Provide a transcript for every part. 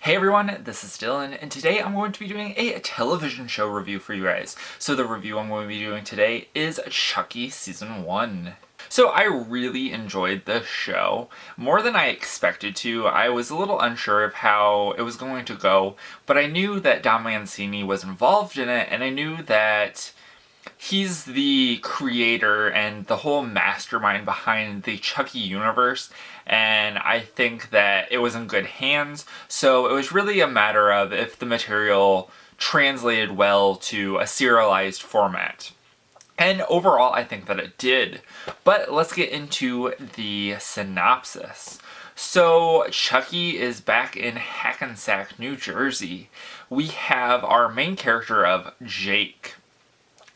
Hey everyone, this is Dylan, and today I'm going to be doing a television show review for you guys. So the review I'm going to be doing today is Chucky Season 1. So I really enjoyed this show, more than I expected to. I was a little unsure of how it was going to go, but I knew that Don Mancini was involved in it, and I knew that he's the creator and the whole mastermind behind the Chucky universe, and I think that it was in good hands, so it was really a matter of if the material translated well to a serialized format. And overall, I think that it did. But let's get into the synopsis. So, Chucky is back in Hackensack, New Jersey. We have our main character of Jake.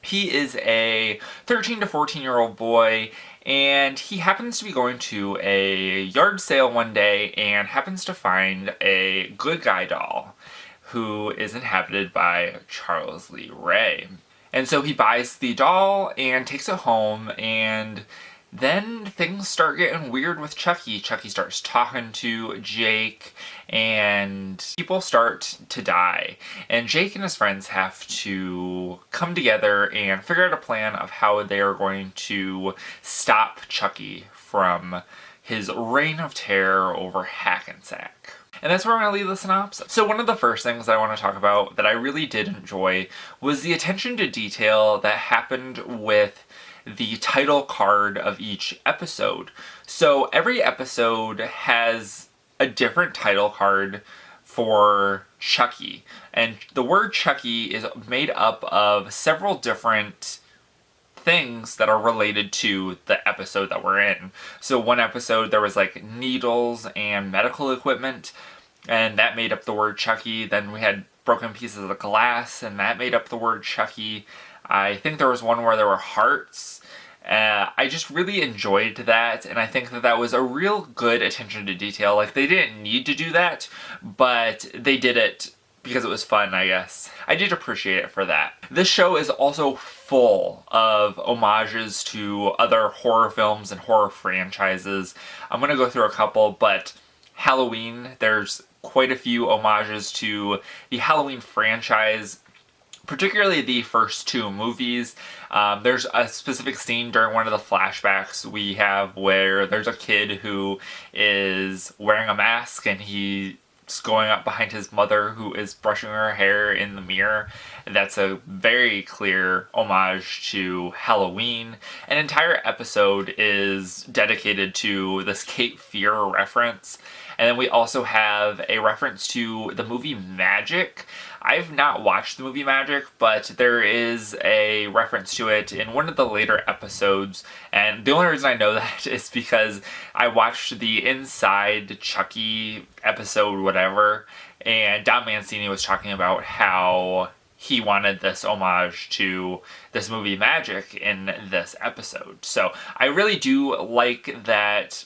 He is a 13 to 14-year-old boy, and he happens to be going to a yard sale one day and happens to find a good guy doll who is inhabited by Charles Lee Ray. And so he buys the doll and takes it home, and then things start getting weird with Chucky. Chucky starts talking to Jake, and people start to die. And Jake and his friends have to come together and figure out a plan of how they are going to stop Chucky from his reign of terror over Hackensack. And that's where I'm going to leave the synopsis. So one of the first things I want to talk about that I really did enjoy was the attention to detail that happened with the title card of each episode. So every episode has a different title card for Chucky. And the word Chucky is made up of several different things that are related to the episode that we're in. So one episode there was like needles and medical equipment, and that made up the word Chucky. Then we had broken pieces of glass, and that made up the word Chucky. I think there was one where there were hearts. I just really enjoyed that, and I think that that was a real good attention to detail. Like, they didn't need to do that, but they did it because it was fun, I guess. I did appreciate it for that. This show is also full of homages to other horror films and horror franchises. I'm gonna go through a couple, but Halloween, there's quite a few homages to the Halloween franchise, particularly the first two movies. There's a specific scene during one of the flashbacks we have where there's a kid who is wearing a mask and he's going up behind his mother who is brushing her hair in the mirror. That's a very clear homage to Halloween. An entire episode is dedicated to this Cape Fear reference. And then we also have a reference to the movie Magic. I've not watched the movie Magic, but there is a reference to it in one of the later episodes. And the only reason I know that is because I watched the Inside Chucky episode, whatever, and Don Mancini was talking about how he wanted this homage to this movie Magic in this episode. So I really do like that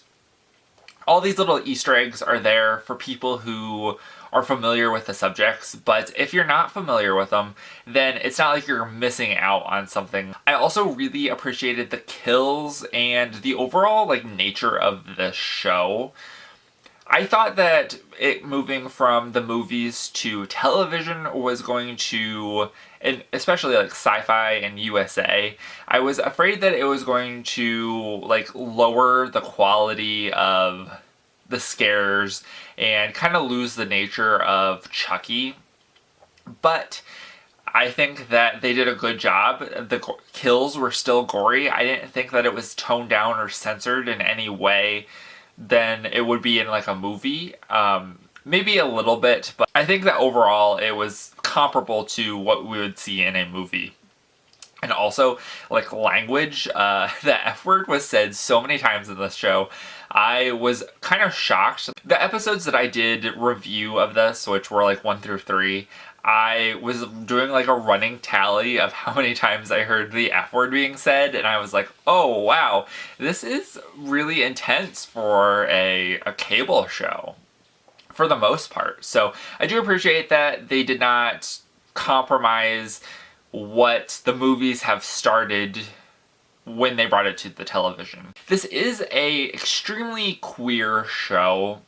all these little Easter eggs are there for people who are familiar with the subjects, but if you're not familiar with them, then it's not like you're missing out on something. I also really appreciated the kills and the overall nature of this show. I thought that it moving from the movies to television was going to, and especially sci-fi and USA, I was afraid that it was going to lower the quality of the scares and kind of lose the nature of Chucky. But I think that they did a good job. The kills were still gory. I didn't think that it was toned down or censored in any way than it would be in a movie. Maybe a little bit, but I think that overall it was comparable to what we would see in a movie. And also, language, the F word was said so many times in this show. I was kind of shocked. The episodes that I did review of this, which were 1 through 3, I was doing a running tally of how many times I heard the F word being said, and I was like, oh wow, this is really intense for a cable show, for the most part. So I do appreciate that they did not compromise what the movies have started when they brought it to the television. This is a extremely queer show.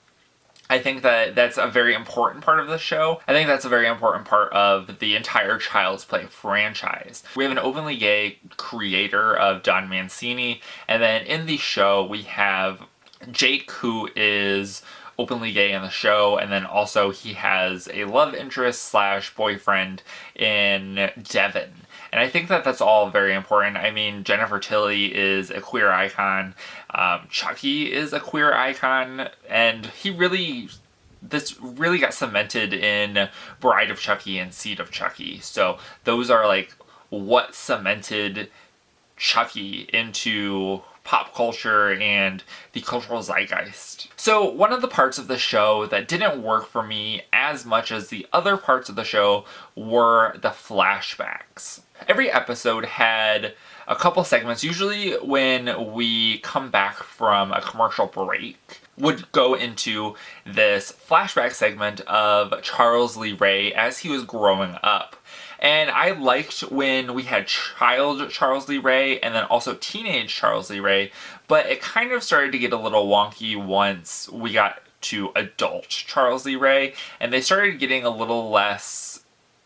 I think that that's a very important part of the show. I think that's a very important part of the entire Child's Play franchise. We have an openly gay creator of Don Mancini, and then in the show we have Jake, who is openly gay in the show, and then also he has a love interest slash boyfriend in Devon. And I think that that's all very important. I mean, Jennifer Tilly is a queer icon. Chucky is a queer icon. And this really got cemented in Bride of Chucky and Seed of Chucky. So those are like what cemented Chucky into pop culture and the cultural zeitgeist. So one of the parts of the show that didn't work for me as much as the other parts of the show were the flashbacks. Every episode had a couple segments, usually when we come back from a commercial break, would go into this flashback segment of Charles Lee Ray as he was growing up. And I liked when we had child Charles Lee Ray and then also teenage Charles Lee Ray, but it kind of started to get a little wonky once we got to adult Charles Lee Ray, and they started getting a little less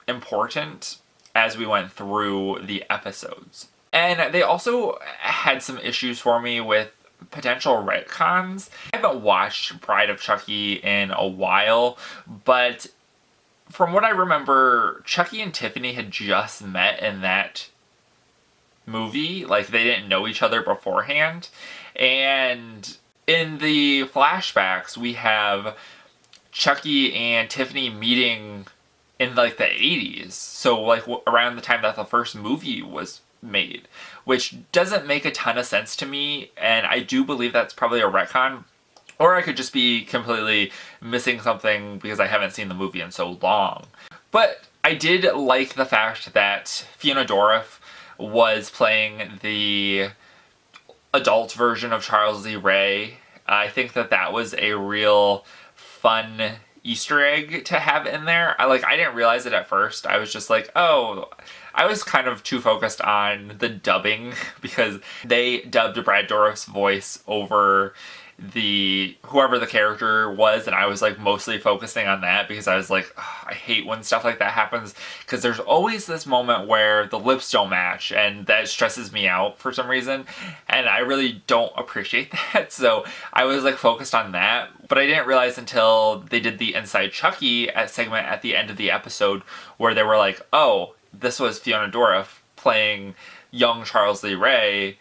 important as we went through the episodes. And they also had some issues for me with potential retcons. I haven't watched Bride of Chucky in a while, but from what I remember, Chucky and Tiffany had just met in that movie. Like, they didn't know each other beforehand. And in the flashbacks, we have Chucky and Tiffany meeting in like the 80s. So like around the time that the first movie was made, which doesn't make a ton of sense to me. And I do believe that's probably a retcon. Or I could just be completely missing something because I haven't seen the movie in so long. But I did like the fact that Fiona Dourif was playing the adult version of Charles Lee Ray. I think that that was a real fun Easter egg to have in there. I didn't realize it at first. I was just like, oh, I was kind of too focused on the dubbing because they dubbed Brad Dourif's voice over whoever the character was, and I was like mostly focusing on that because I was like, oh, I hate when stuff like that happens because there's always this moment where the lips don't match and that stresses me out for some reason, and I really don't appreciate that. So I was like focused on that, but I didn't realize until they did the Inside Chucky segment at the end of the episode where they were like, oh, this was Fiona Dourif playing young Charles Lee Ray,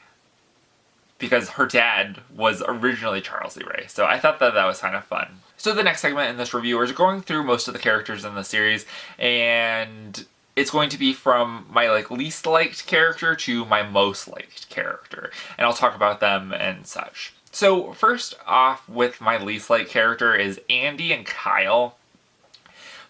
because her dad was originally Charles Lee Ray. So I thought that that was kind of fun. So the next segment in this review is going through most of the characters in the series, and it's going to be from my least liked character to my most liked character. And I'll talk about them and such. So first off with my least liked character is Andy and Kyle.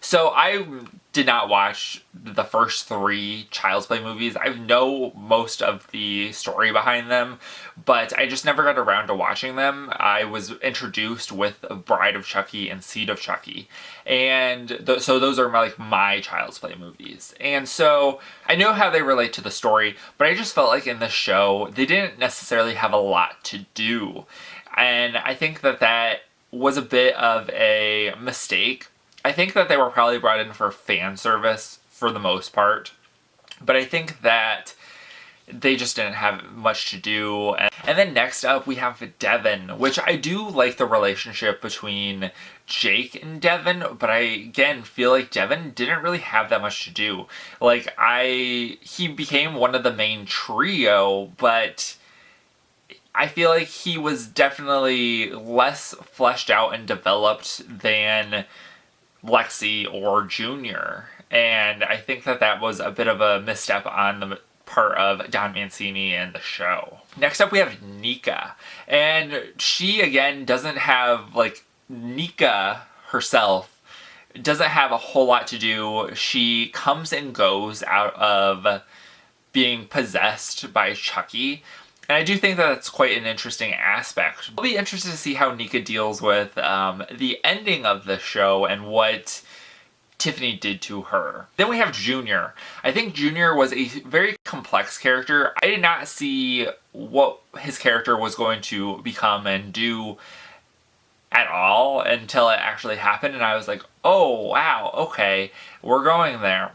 So I did not watch the first 3 Child's Play movies. I know most of the story behind them, but I just never got around to watching them. I was introduced with Bride of Chucky and Seed of Chucky. And so those are my Child's Play movies. And so I know how they relate to the story, but I just felt like in the show, they didn't necessarily have a lot to do. And I think that that was a bit of a mistake. I think that they were probably brought in for fan service for the most part, but I think that they just didn't have much to do. And then next up we have Devon, which I do like the relationship between Jake and Devon, but I again feel like Devon didn't really have that much to do. He became one of the main trio, but I feel like he was definitely less fleshed out and developed than Lexy or Junior, and I think that that was a bit of a misstep on the part of Don Mancini and the show. Next up we have Nica, and she again doesn't have, Nica herself doesn't have a whole lot to do. She comes and goes out of being possessed by Chucky. And I do think that that's quite an interesting aspect. I'll be interested to see how Nica deals with the ending of the show and what Tiffany did to her. Then we have Junior. I think Junior was a very complex character. I did not see what his character was going to become and do at all until it actually happened, and I was like, oh wow, okay, we're going there.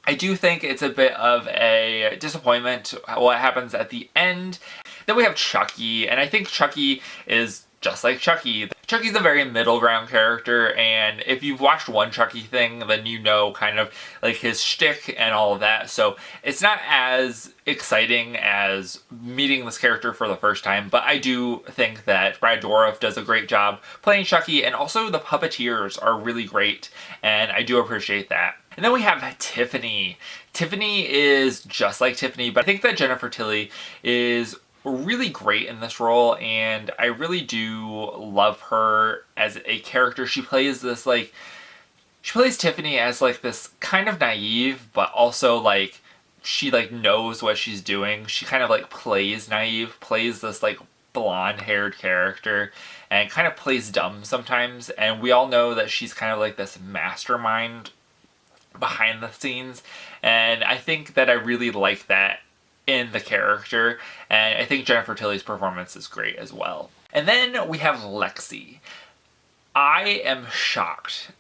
I do think it's a bit of a disappointment what happens at the end. Then we have Chucky, and I think Chucky is just like Chucky. Chucky's a very middle ground character, and if you've watched one Chucky thing, then you know kind of like his shtick and all of that. So it's not as exciting as meeting this character for the first time, but I do think that Brad Dourif does a great job playing Chucky, and also the puppeteers are really great, and I do appreciate that. And then we have Tiffany. Tiffany is just like Tiffany, but I think that Jennifer Tilly is really great in this role, and I really do love her as a character. She plays this she plays Tiffany as like this kind of naive, but also like she like knows what she's doing. She kind of like plays naive, plays this like blonde haired character, and kind of plays dumb sometimes, and we all know that she's kind of like this mastermind behind the scenes, and I think that I really like that in the character, and I think Jennifer Tilly's performance is great as well. And then we have Lexy. I am shocked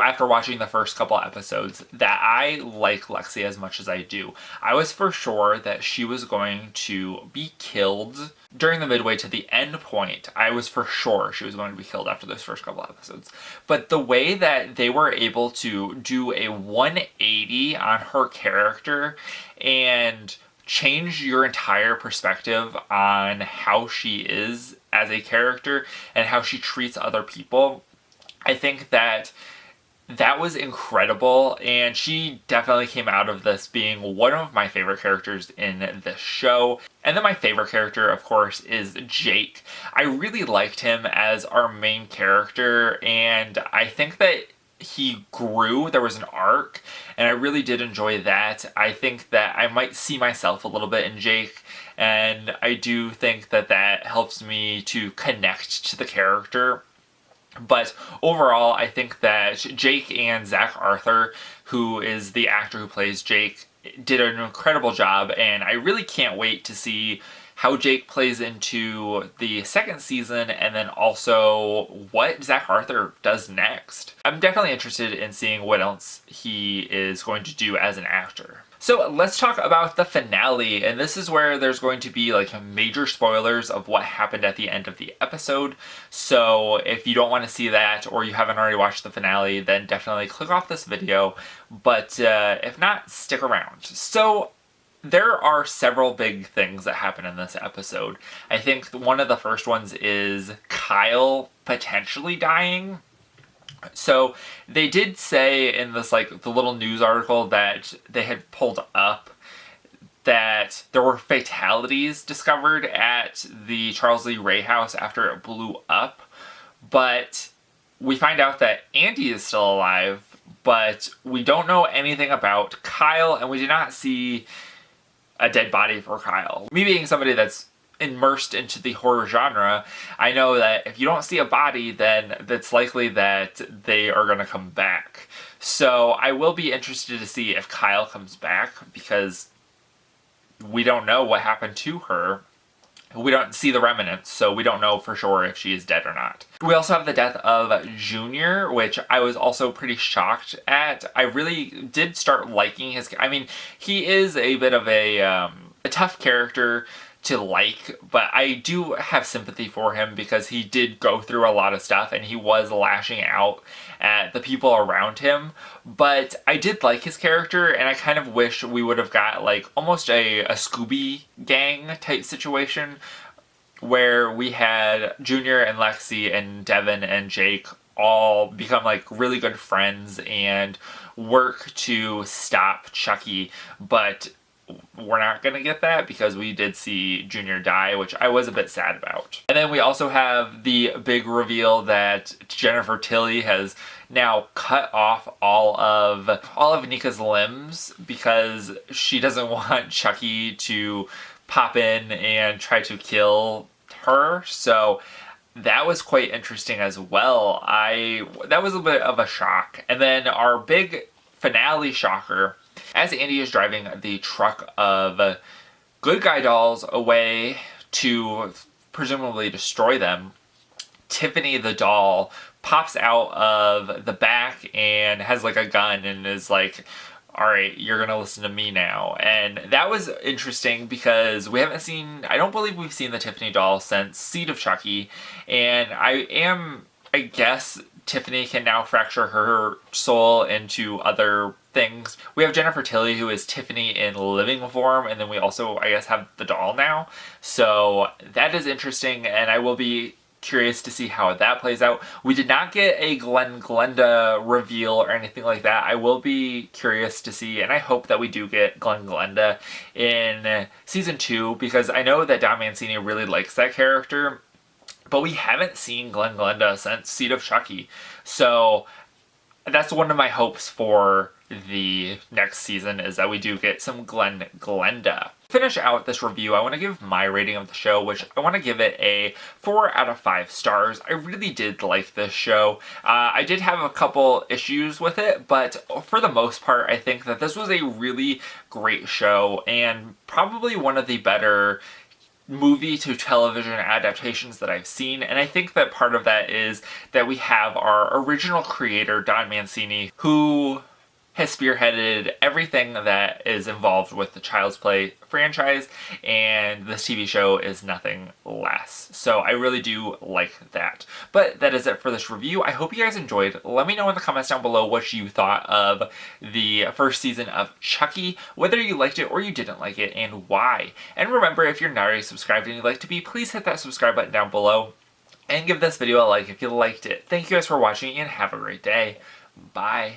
after watching the first couple episodes that I like Lexy as much as I do. I was for sure that she was going to be killed during the midway to the end point. I was for sure she was going to be killed after those first couple episodes. But the way that they were able to do a 180 on her character and change your entire perspective on how she is as a character and how she treats other people, I think that was incredible, and she definitely came out of this being one of my favorite characters in this show. And then my favorite character, of course, is Jake. I really liked him as our main character, and I think that he grew. There was an arc, and I really did enjoy that. I think that I might see myself a little bit in Jake, and I do think that that helps me to connect to the character. But overall, I think that Jake and Zach Arthur, who is the actor who plays Jake, did an incredible job, and I really can't wait to see how Jake plays into the second season, and then also what Zach Arthur does next. I'm definitely interested in seeing what else he is going to do as an actor. So let's talk about the finale, and this is where there's going to be like major spoilers of what happened at the end of the episode. So if you don't want to see that, or you haven't already watched the finale, then definitely click off this video, but if not, stick around. So there are several big things that happen in this episode. I think one of the first ones is Kyle potentially dying. So they did say in this like the little news article that they had pulled up that there were fatalities discovered at the Charles Lee Ray house after it blew up, but we find out that Andy is still alive, but we don't know anything about Kyle, and we did not see a dead body for Kyle. Me being somebody that's immersed into the horror genre, I know that if you don't see a body, then it's likely that they are going to come back. So I will be interested to see if Kyle comes back, because we don't know what happened to her. We don't see the remnants, so we don't know for sure if she is dead or not. We also have the death of Junior, which I was also pretty shocked at. I really did start liking his... I mean, he is a bit of a tough character to like, but I do have sympathy for him because he did go through a lot of stuff and he was lashing out at the people around him. But I did like his character, and I kind of wish we would have got like almost a Scooby Gang type situation where we had Junior and Lexy and Devon and Jake all become like really good friends and work to stop Chucky, but we're not going to get that because we did see Junior die, which I was a bit sad about. And then we also have the big reveal that Jennifer Tilly has now cut off all of Nica's limbs because she doesn't want Chucky to pop in and try to kill her. So that was quite interesting as well. That was a bit of a shock. And then our big finale shocker, as Andy is driving the truck of good guy dolls away to presumably destroy them, Tiffany the doll pops out of the back and has like a gun and is like, alright, you're gonna listen to me now. And that was interesting because I don't believe we've seen the Tiffany doll since Seed of Chucky, and I guess Tiffany can now fracture her soul into other things. We have Jennifer Tilly, who is Tiffany in living form, and then we also, I guess, have the doll now. So that is interesting, and I will be curious to see how that plays out. We did not get a Glenda reveal or anything like that. I will be curious to see, and I hope that we do get Glenda in season 2, because I know that Don Mancini really likes that character, but we haven't seen Glenda since Seed of Chucky. So that's one of my hopes for the next season, is that we do get some Glenda. To finish out this review, I want to give my rating of the show, which I want to give it a 4 out of 5 stars. I really did like this show. I did have a couple issues with it, but for the most part, I think that this was a really great show and probably one of the better movie to television adaptations that I've seen. And I think that part of that is that we have our original creator, Don Mancini, who has spearheaded everything that is involved with the Child's Play franchise, and this TV show is nothing less. So I really do like that. But that is it for this review. I hope you guys enjoyed. Let me know in the comments down below what you thought of the first season of Chucky, whether you liked it or you didn't like it, and why. And remember, if you're not already subscribed and you'd like to be, please hit that subscribe button down below and give this video a like if you liked it. Thank you guys for watching, and have a great day. Bye.